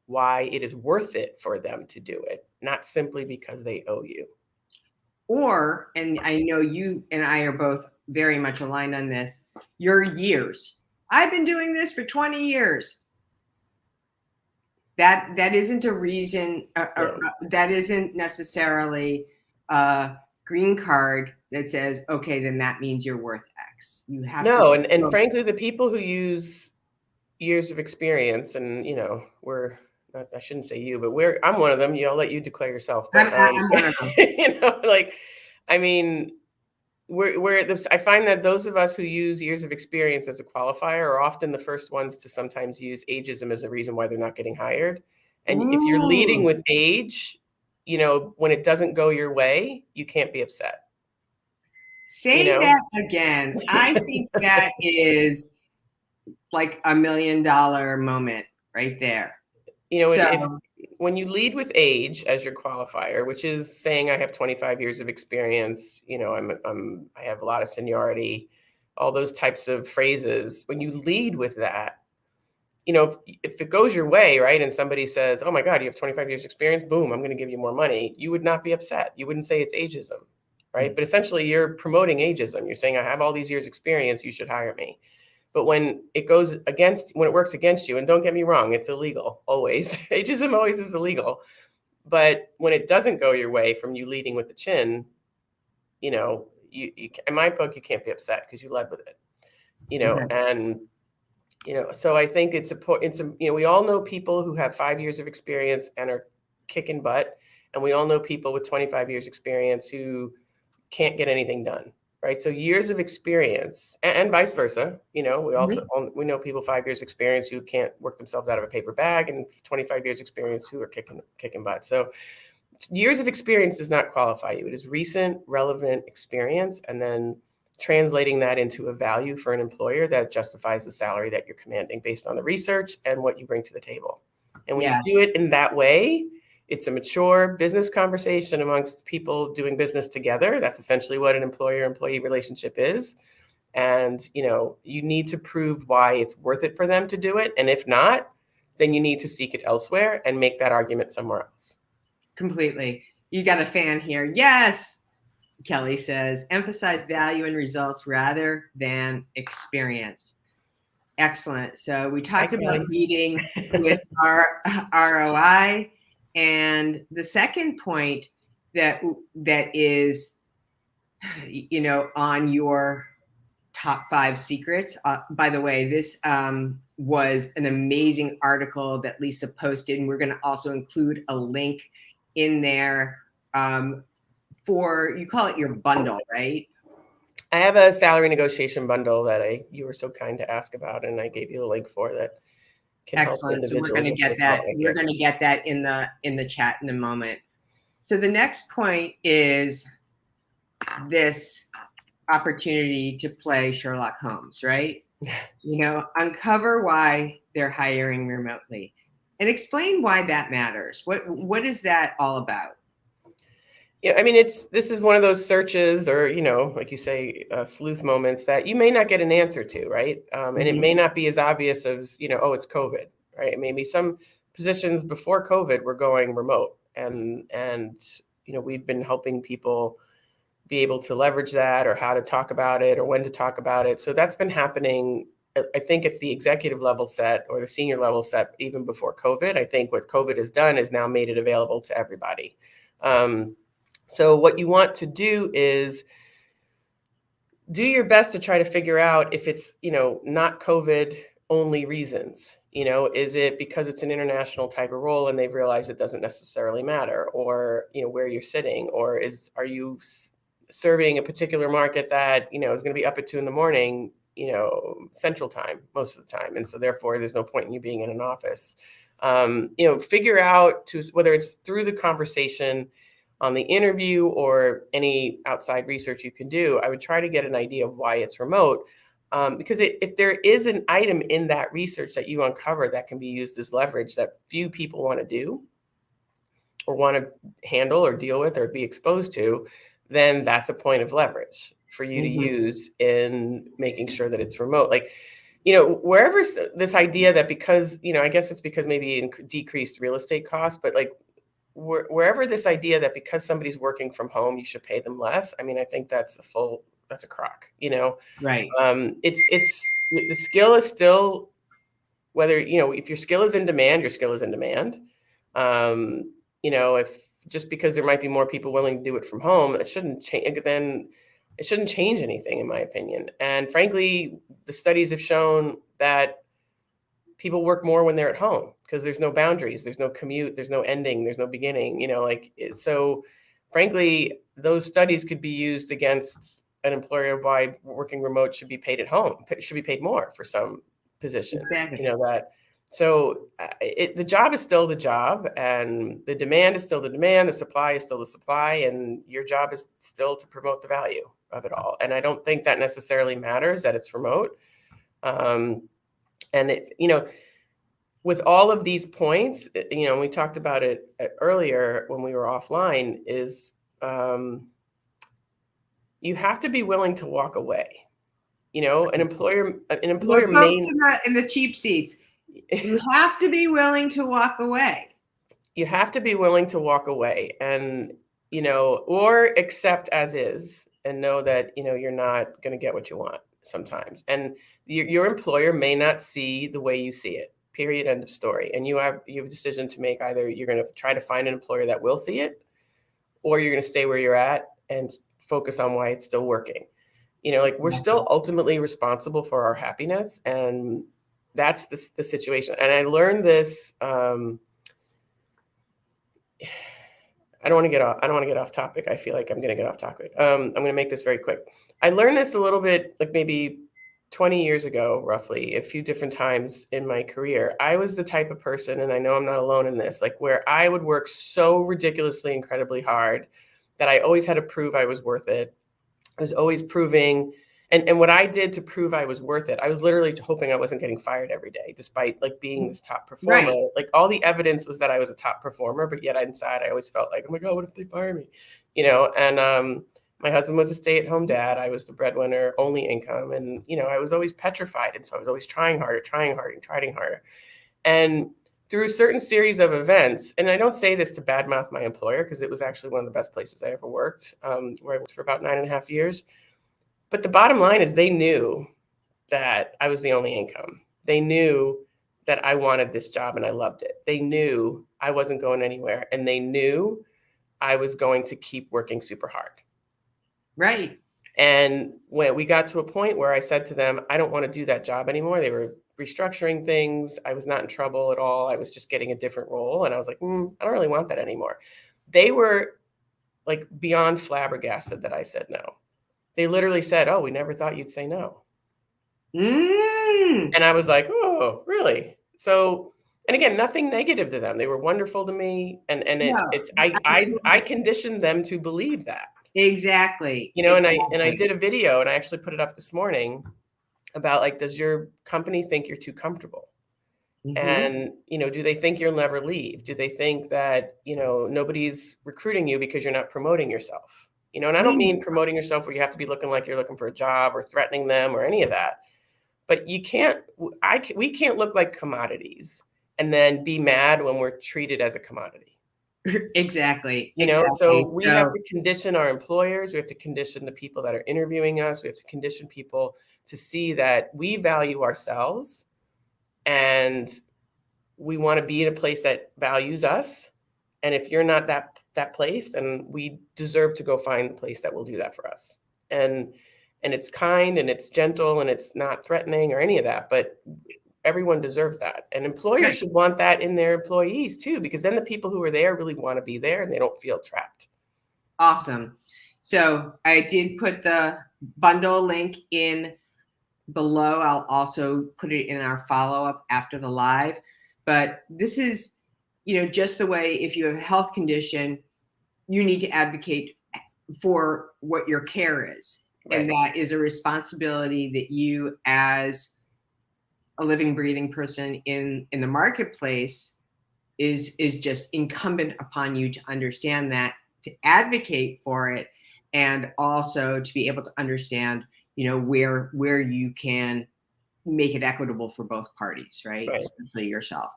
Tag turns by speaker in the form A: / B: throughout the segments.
A: why it is worth it for them to do it, not simply because they owe you.
B: Or, and I know you and I are both very much aligned on this, your years. I've been doing this for 20 years. That isn't a reason, that isn't necessarily a green card that says, okay, then that means you're worth X. You have
A: No,
B: to.
A: and frankly, the people who use years of experience, and I shouldn't say you, but I'm one of them. I'll let you declare yourself. But
B: I'm one of them.
A: I mean, I find that those of us who use years of experience as a qualifier are often the first ones to sometimes use ageism as a reason why they're not getting hired. And if you're leading with age, when it doesn't go your way, you can't be upset.
B: Say that again. I think that is like $1 million moment right there.
A: When you lead with age as your qualifier, which is saying I have 25 years of experience, I have a lot of seniority, all those types of phrases. When you lead with that, if it goes your way, right, and somebody says, "Oh my God, you have 25 years experience, boom, I'm going to give you more money," you would not be upset. You wouldn't say it's ageism, right? Mm-hmm. But essentially, you're promoting ageism. You're saying, "I have all these years experience, you should hire me." But when it works against you, and don't get me wrong, it's illegal, always. Ageism always is illegal. But when it doesn't go your way from you leading with the chin, you in my book, you can't be upset because you led with it, and, so I think we all know people who have 5 years of experience and are kicking butt. And we all know people with 25 years experience who can't get anything done. Right. So years of experience and vice versa. We know people 5 years experience who can't work themselves out of a paper bag, and 25 years experience who are kicking butt. So years of experience does not qualify you. It is recent, relevant experience, and then translating that into a value for an employer that justifies the salary that you're commanding based on the research and what you bring to the table. And when you do it in that way, it's a mature business conversation amongst people doing business together. That's essentially what an employer-employee relationship is. And, you need to prove why it's worth it for them to do it. And if not, then you need to seek it elsewhere and make that argument somewhere else.
B: Completely. You got a fan here. Yes, Kelly says, emphasize value and results rather than experience. Excellent. So we talked about leading with our ROI. And the second point that is, on your top 5 secrets. By the way, this was an amazing article that Lisa posted, and we're going to also include a link in there for, you call it your bundle, right?
A: I have a salary negotiation bundle that you were so kind to ask about, and I gave you a link for that.
B: Excellent. So we're going to get that. We're going to get that in the chat in a moment. So the next point is this opportunity to play Sherlock Holmes, right? Uncover why they're hiring remotely, and explain why that matters. What is that all about?
A: Yeah, I mean, this is one of those searches, or like you say, sleuth moments that you may not get an answer to, right? And it may not be as obvious as oh, it's COVID, right? Maybe some positions before COVID were going remote, and we've been helping people be able to leverage that, or how to talk about it, or when to talk about it. So that's been happening, I think, at the executive level set or the senior level set even before COVID. I think what COVID has done is now made it available to everybody. So what you want to do is do your best to try to figure out if it's, not COVID only reasons. Is it because it's an international type of role and they've realized it doesn't necessarily matter, or, where you're sitting, or are you serving a particular market that, is going to be up at 2 a.m, Central Time most of the time. And so therefore there's no point in you being in an office. Figure out whether it's through the conversation on the interview or any outside research you can do, I would try to get an idea of why it's remote. Because if there is an item in that research that you uncover that can be used as leverage that few people want to do or want to handle or deal with or be exposed to, then that's a point of leverage for you to use in making sure that it's remote. Like, wherever this idea that because, I guess it's because maybe decreased real estate costs, but like wherever this idea that because somebody's working from home, you should pay them less. I mean, I think that's a crock,
B: Right.
A: It's the skill is still, whether, if your skill is in demand, your skill is in demand. If just because there might be more people willing to do it from home, it shouldn't change. Then it shouldn't change anything, in my opinion. And frankly, the studies have shown that people work more when they're at home because there's no boundaries, there's no commute, there's no ending, there's no beginning. So frankly, those studies could be used against an employer why working remote should be paid at home, should be paid more for some positions.
B: Exactly.
A: So the job is still the job, and the demand is still the demand, the supply is still the supply, and your job is still to promote the value of it all. And I don't think that necessarily matters that it's remote. And with all of these points, we talked about it earlier when we were offline, is you have to be willing to walk away. An employer may
B: in the cheap seats. You have to be willing to walk away.
A: You have to be willing to walk away, and or accept as is, and know that you're not going to get what you want sometimes, and your employer may not see the way you see it. Period. End of story. And you have a decision to make. Either you're going to try to find an employer that will see it, or you're going to stay where you're at and focus on why it's still working. We're still ultimately responsible for our happiness, and that's the situation. And I learned this. I don't want to get off topic. I feel like I'm going to get off topic. I'm going to make this very quick. I learned this a little bit, like maybe 20 years ago, roughly, a few different times in my career. I was the type of person, and I know I'm not alone in this, like where I would work so ridiculously, incredibly hard that I always had to prove I was worth it. I was always proving. And what I did to prove I was worth it, I was literally hoping I wasn't getting fired every day, despite like being this top performer. Right. Like all the evidence was that I was a top performer, but yet inside I always felt like, oh my God, what if they fire me? And my husband was a stay-at-home dad. I was the breadwinner, only income. And, I was always petrified. And so I was always trying harder. And through a certain series of events, and I don't say this to badmouth my employer, because it was actually one of the best places I ever worked, where I worked for about 9.5 years. But the bottom line is they knew that I was the only income. They knew that I wanted this job and I loved it. They knew I wasn't going anywhere, and they knew I was going to keep working super hard.
B: Right.
A: And when we got to a point where I said to them, I don't want to do that job anymore. They were restructuring things. I was not in trouble at all. I was just getting a different role. And I was like, I don't really want that anymore. They were like beyond flabbergasted that I said no. They literally said, oh, we never thought you'd say no. And I was like, oh, really? So, and again, nothing negative to them. They were wonderful to me. And I conditioned them to believe that.
B: Exactly.
A: Exactly. And I did a video, and I actually put it up this morning about like, does your company think you're too comfortable? Mm-hmm. And, do they think you'll never leave? Do they think that, nobody's recruiting you because you're not promoting yourself? And I don't mean promoting yourself where you have to be looking like you're looking for a job or threatening them or any of that. But we can't look like commodities and then be mad when we're treated as a commodity.
B: Exactly.
A: So we have to condition our employers. We have to condition the people that are interviewing us. We have to condition people to see that we value ourselves, and we want to be in a place that values us. And if you're not that place, then we deserve to go find the place that will do that for us. And it's kind and it's gentle and it's not threatening or any of that, but everyone deserves that. And employers should want that in their employees too, because then the people who are there really want to be there and they don't feel trapped.
B: Awesome. So I did put the bundle link in below. I'll also put it in our follow-up after the live. But this is, just the way, if you have a health condition, you need to advocate for what your care is. Right. And that is a responsibility that you, as a living, breathing person in the marketplace, is just incumbent upon you to understand that, to advocate for it, and also to be able to understand, where you can make it equitable for both parties, right? Especially yourself.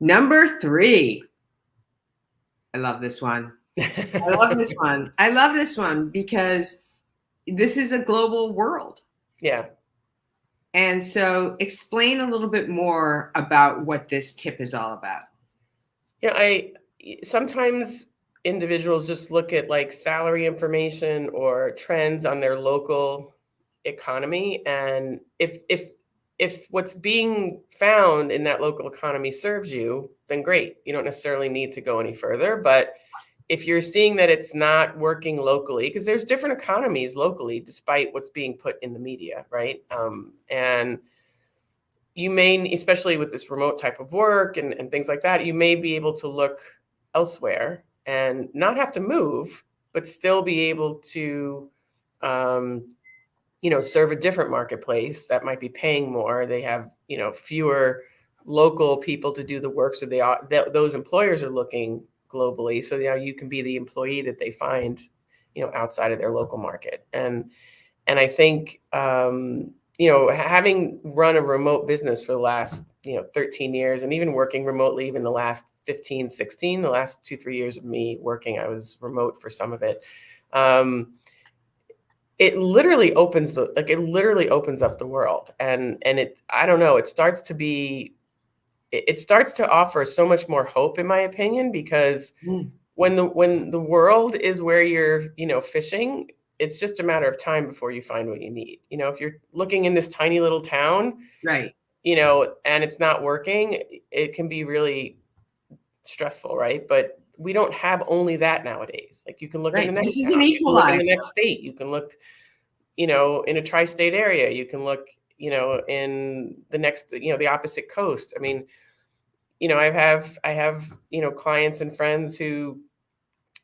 B: Number 3. I love this one. I love this one. I love this one because this is a global world.
A: Yeah.
B: And so explain a little bit more about what this tip is all about.
A: Yeah, sometimes individuals just look at like salary information or trends on their local economy, and if what's being found in that local economy serves you, then great. You don't necessarily need to go any further. But if you're seeing that it's not working locally, because there's different economies locally, despite what's being put in the media, right? And you may, especially with this remote type of work and things like that, you may be able to look elsewhere and not have to move, but still be able to, serve a different marketplace that might be paying more. They have, fewer local people to do the work. So those employers are looking globally. So you can be the employee that they find, outside of their local market. And I think, having run a remote business for the last, 13 years, and even working remotely, even the last 15, 16, the last 2-3 years of me working, I was remote for some of it. It literally opens up the world. And I don't know, it starts to offer so much more hope, in my opinion, because when the world is where you're, fishing, it's just a matter of time before you find what you need. If you're looking in this tiny little town,
B: right,
A: and it's not working, it can be really stressful, right? But we don't have only that nowadays. Like, you can look in the next town, you can look in the next state, you can look, in a tri-state area, you can look, in the next, the opposite coast. I mean, I have, clients and friends who,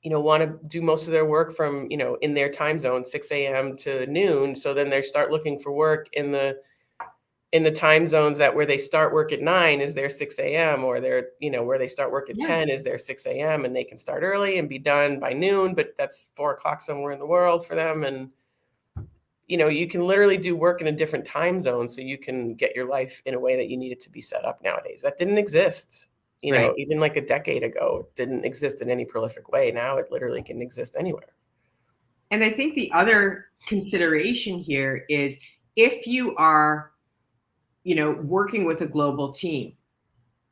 A: want to do most of their work from, in their time zone, 6 a.m. to noon. So then they start looking for work in the time zones where they start work at 9 is their 6 a.m. or they're, where they start work at 10 is their 6 a.m. and they can start early and be done by noon, but that's 4 o'clock somewhere in the world for them. And, you can literally do work in a different time zone so you can get your life in a way that you need it to be set up nowadays. That didn't exist. Even like a decade ago, it didn't exist in any prolific way. Now it literally can exist anywhere.
B: And I think the other consideration here is if you are, working with a global team,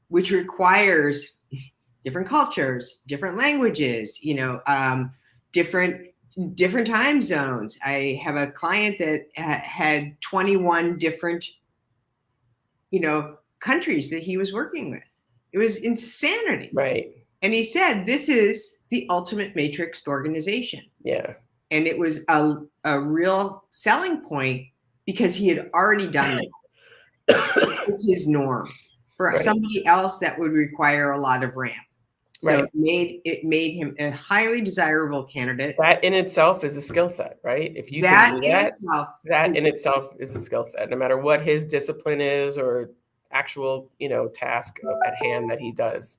B: which requires different cultures, different languages, different time zones. I have a client that had 21 different, countries that he was working with. It was insanity.
A: Right.
B: And he said, this is the ultimate matrixed organization.
A: Yeah.
B: And it was a real selling point because he had already done it. It was his norm. For somebody else, that would require a lot of ramp. So it made him a highly desirable candidate.
A: That in itself is a skill set, right? If you can do that in itself is a skill set, no matter what his discipline is or actual, task at hand that he does.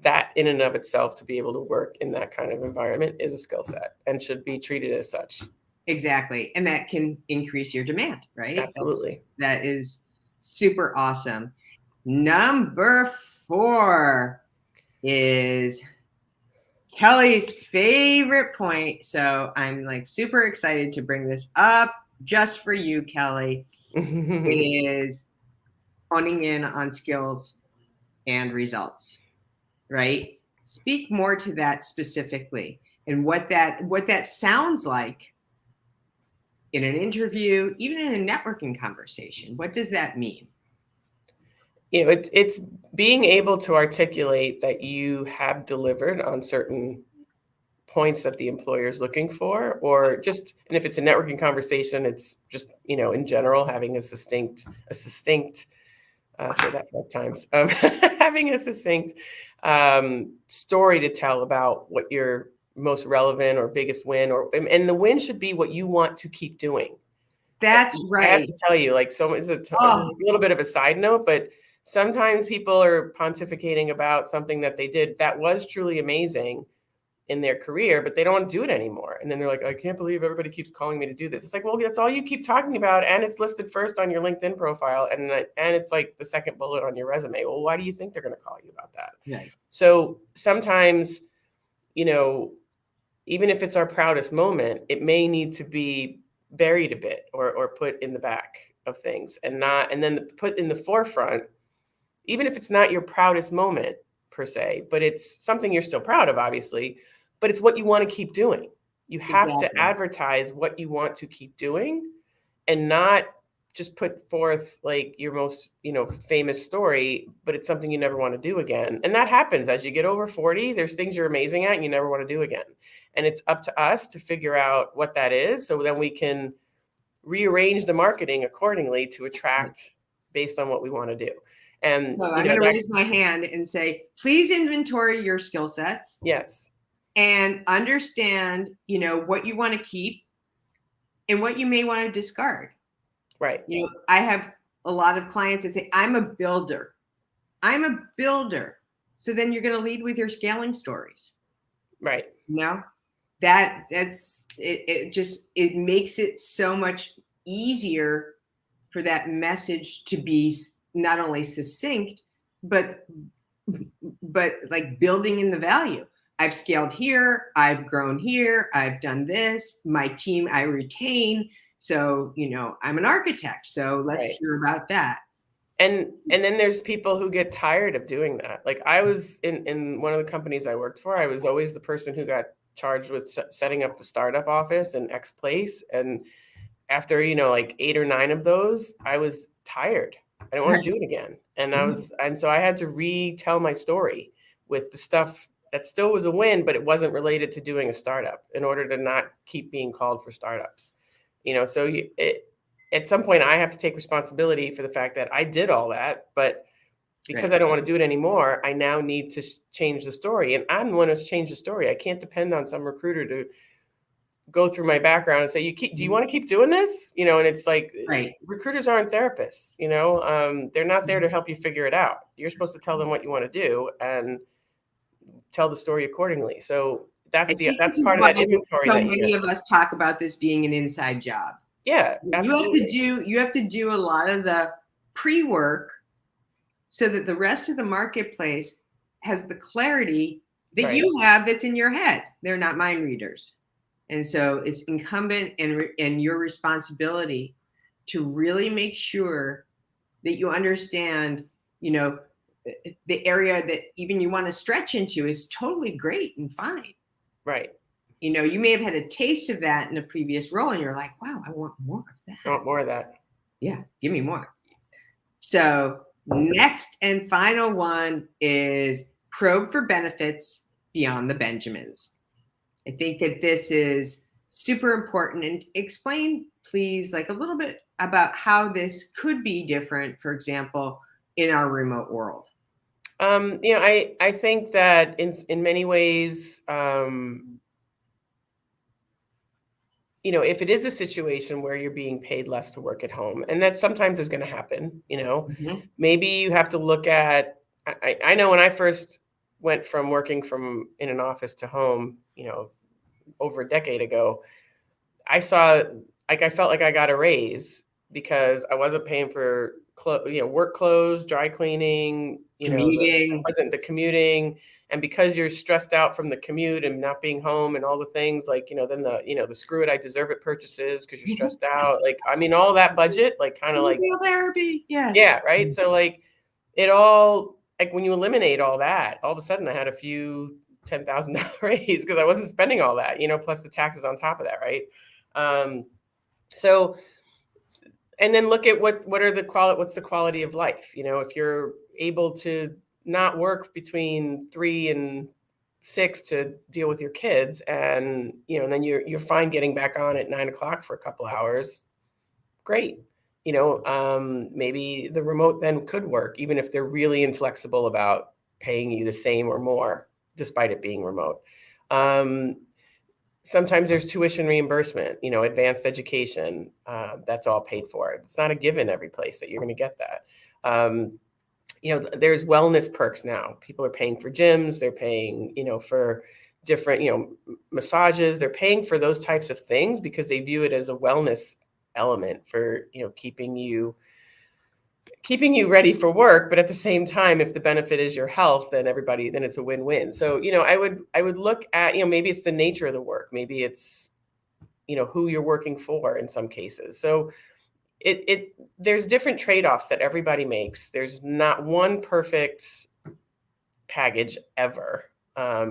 A: That in and of itself, to be able to work in that kind of environment, is a skill set and should be treated as such.
B: Exactly. And that can increase your demand, right?
A: Absolutely.
B: That is super awesome. Number 4 is Kelly's favorite point. So I'm like super excited to bring this up just for you, Kelly, is honing in on skills and results, right? Speak more to that specifically and what that sounds like in an interview, even in a networking conversation. What does that mean?
A: It's being able to articulate that you have delivered on certain points that the employer is looking for, or just, and if it's a networking conversation, it's just, in general, having a succinct, say that 5 times, having a succinct story to tell about what your most relevant or biggest win, and the win should be what you want to keep doing.
B: That's right.
A: I have to tell you, like, so it's a little bit of a side note, but sometimes people are pontificating about something that they did that was truly amazing, in their career, but they don't want to do it anymore. And then they're like, I can't believe everybody keeps calling me to do this. It's like, well, that's all you keep talking about. And it's listed first on your LinkedIn profile. And it's like the second bullet on your resume. Well, why do you think they're going to call you about that?
B: Right.
A: So sometimes, you know, even if it's our proudest moment, it may need to be buried a bit or put in the back of things and then put in the forefront, even if it's not your proudest moment per se, but it's something you're still proud of, obviously, but it's what you want to keep doing. You have to advertise what you want to keep doing and not just put forth like your most, famous story, but it's something you never want to do again. And that happens as you get over 40, there's things you're amazing at and you never want to do again. And it's up to us to figure out what that is. So then we can rearrange the marketing accordingly to attract based on what we want to do. And
B: I'm going to raise my hand and say, please inventory your skill sets.
A: Yes.
B: And understand, what you want to keep and what you may want to discard.
A: Right.
B: I have a lot of clients that say, I'm a builder. I'm a builder. So then you're going to lead with your scaling stories.
A: Right.
B: That's it makes it so much easier for that message to be not only succinct, but like building in the value. I've scaled here, I've grown here, I've done this, my team I retain. So, I'm an architect. So let's hear about that.
A: And then there's people who get tired of doing that. Like I was in one of the companies I worked for, I was always the person who got charged with setting up the startup office in X place. And after, like 8 or 9 of those, I was tired. I didn't want to do it again. And so I had to retell my story with the stuff that still was a win, but it wasn't related to doing a startup in order to not keep being called for startups. So at some point I have to take responsibility for the fact that I did all that, but because I don't want to do it anymore, I now need to change the story. And I'm the one who's changed the story. I can't depend on some recruiter to go through my background and say, do you want to keep doing this? And it's like, recruiters aren't therapists, they're not there to help you figure it out. You're supposed to tell them what you want to do and tell the story accordingly. So that's part of that inventory.
B: So many of us talk about this being an inside job.
A: Yeah, absolutely.
B: You have to do a lot of the pre-work so that the rest of the marketplace has the clarity that you have that's in your head. They're not mind readers. And so it's incumbent and your responsibility to really make sure that you understand, the area that even you want to stretch into is totally great and fine.
A: Right.
B: You may have had a taste of that in a previous role and you're like, wow, I want more of that.
A: I want more of that.
B: Yeah, give me more. So next and final one is probe for benefits beyond the Benjamins. I think that this is super important. And explain, please, like a little bit about how this could be different, for example, in our remote world.
A: I think that in many ways, if it is a situation where you're being paid less to work at home, and that sometimes is going to happen, maybe you have to look at, I know when I first went from working from in an office to home, over a decade ago, I felt like I got a raise because I wasn't paying for work clothes, dry cleaning, wasn't the commuting. And because you're stressed out from the commute and not being home and all the things like, then the screw it, I deserve it purchases because you're stressed out. Like, all that budget, like kind of like
B: therapy. Yes.
A: Yeah. Right. So like it all, like when you eliminate all that, all of a sudden I had a few $10,000 raise because I wasn't spending all that, plus the taxes on top of that. Right. So, and then look at what's the quality of life? If you're able to not work between 3 and 6 to deal with your kids, and then you're fine getting back on at 9 o'clock for a couple hours, great. Maybe the remote then could work, even if they're really inflexible about paying you the same or more, despite it being remote. Sometimes there's tuition reimbursement, advanced education, that's all paid for. It's not a given every place that you're going to get that. There's wellness perks now. People are paying for gyms. They're paying, for different, massages. They're paying for those types of things because they view it as a wellness element for, keeping you ready for work. But at the same time, if the benefit is your health, then it's a win-win. So, I would look at, maybe it's the nature of the work. Maybe it's, who you're working for in some cases. So there's different trade-offs that everybody makes. There's not one perfect package ever.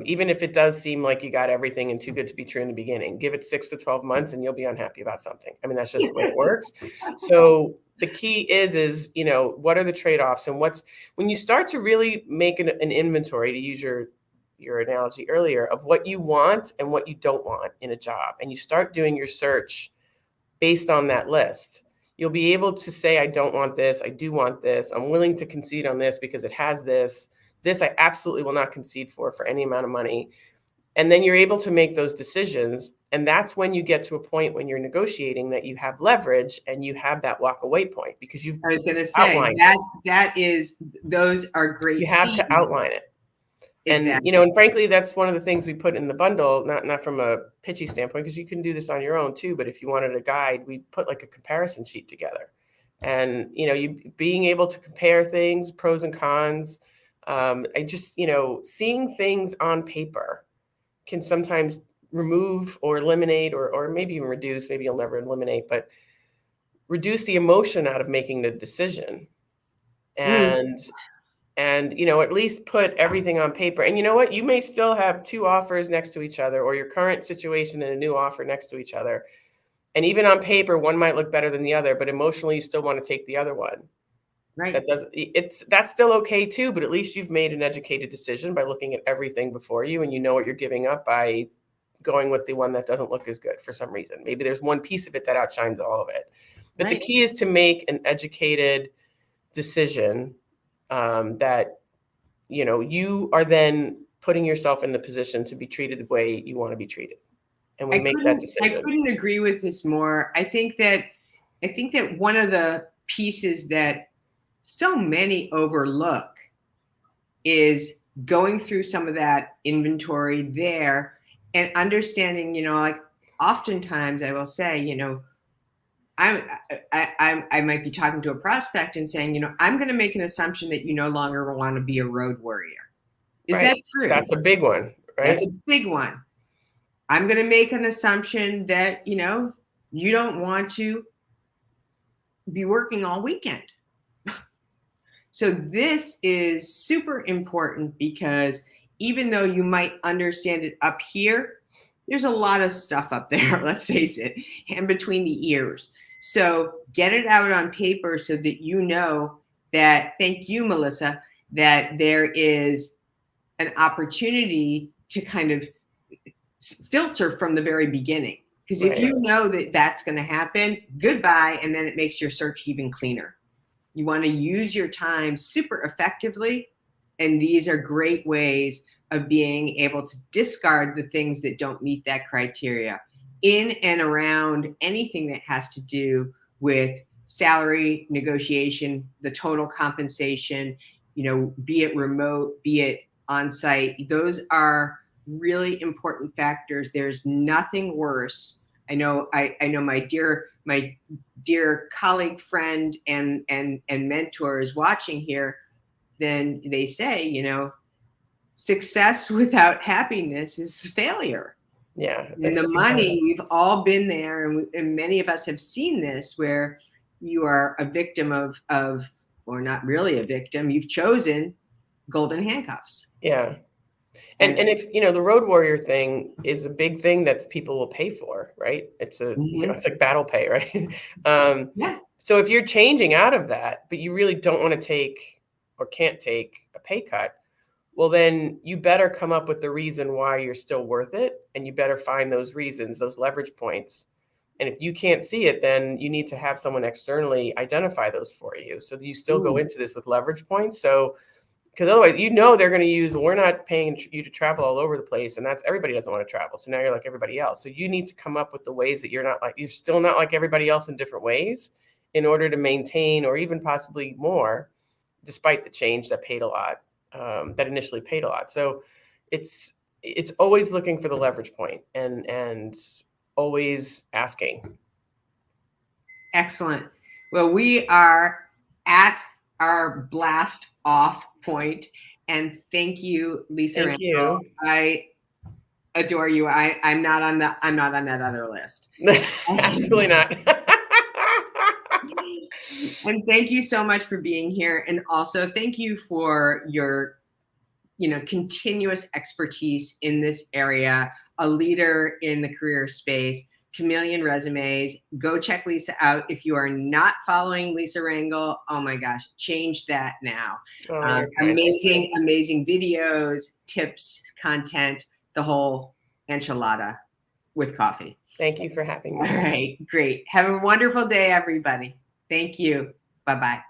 A: Even if it does seem like you got everything and too good to be true in the beginning, give it 6 to 12 months and you'll be unhappy about something. I mean, that's just the way it works. So the key is, what are the trade-offs, and when you start to really make an inventory, to use your analogy earlier, of what you want and what you don't want in a job, and you start doing your search based on that list, you'll be able to say, I don't want this, I do want this, I'm willing to concede on this because it has this I absolutely will not concede for any amount of money. And then you're able to make those decisions. And that's when you get to a point when you're negotiating that you have leverage and you have that walk away point, because
B: I was going to say those are great.
A: You have to outline it. Exactly. And, and frankly, that's one of the things we put in the bundle, not from a pitchy standpoint, because you can do this on your own too. But if you wanted a guide, we put like a comparison sheet together, and, you being able to compare things, pros and cons. I just, seeing things on paper can sometimes remove or eliminate, or maybe even reduce, maybe you'll never eliminate, but reduce the emotion out of making the decision. And at least put everything on paper. And you know what? You may still have 2 offers next to each other, or your current situation and a new offer next to each other. And even on paper, one might look better than the other, but emotionally you still want to take the other one.
B: Right.
A: That's still okay too, but at least you've made an educated decision by looking at everything before you, and you know what you're giving up by going with the one that doesn't look as good for some reason. Maybe there's one piece of it that outshines all of it. But The key is to make an educated decision, that, you are then putting yourself in the position to be treated the way you want to be treated. And we make that decision.
B: I couldn't agree with this more. I think that one of the pieces that so many overlook is going through some of that inventory there and understanding, like oftentimes I will say, I might be talking to a prospect and saying, I'm going to make an assumption that you no longer want to be a road warrior. Is that true?
A: That's a big one, right?
B: That's a big one. I'm going to make an assumption that, you don't want to be working all weekend. So this is super important, because even though you might understand it up here, there's a lot of stuff up there, let's face it, and between the ears. So get it out on paper so that you know that, thank you, Melissa, that there is an opportunity to kind of filter from the very beginning. Because if you know that that's going to happen, goodbye, and then it makes your search even cleaner. You want to use your time super effectively, and these are great ways of being able to discard the things that don't meet that criteria in and around anything that has to do with salary negotiation, the total compensation, be it remote, be it on-site. Those are really important factors. There's nothing worse. I know my dear colleague, friend, and mentor is watching here. Then they say, success without happiness is failure.
A: Yeah.
B: And the money, we've all been there, and many of us have seen this, where you are a victim of, or not really a victim, you've chosen golden handcuffs.
A: Yeah. And if, the road warrior thing is a big thing that people will pay for, right? It's it's like battle pay, right?
B: Yeah.
A: So if you're changing out of that, but you really don't want to take or can't take a pay cut, well, then you better come up with the reason why you're still worth it. And you better find those reasons, those leverage points. And if you can't see it, then you need to have someone externally identify those for you. So you still go into this with leverage points. So, because otherwise, they're going to use, we're not paying you to travel all over the place. And everybody doesn't want to travel. So now you're like everybody else. So you need to come up with the ways that you're still not like everybody else in different ways, in order to maintain, or even possibly more, despite the change that paid a lot, that initially paid a lot. So it's it's always looking for the leverage point and always asking.
B: Excellent. Well, we are at our blast off point, and thank you, Lisa.
A: Thank you.
B: I adore you. I'm not on that other list.
A: Absolutely not.
B: And thank you so much for being here, and also thank you for your continuous expertise in this area, a leader in the career space. Chameleon Resumes. Go check Lisa out. If you are not following Lisa Rangel, oh my gosh, change that now. Amazing videos, tips, content, the whole enchilada with coffee.
A: Thank you for having me.
B: All right, great. Have a wonderful day, everybody. Thank you. Bye-bye.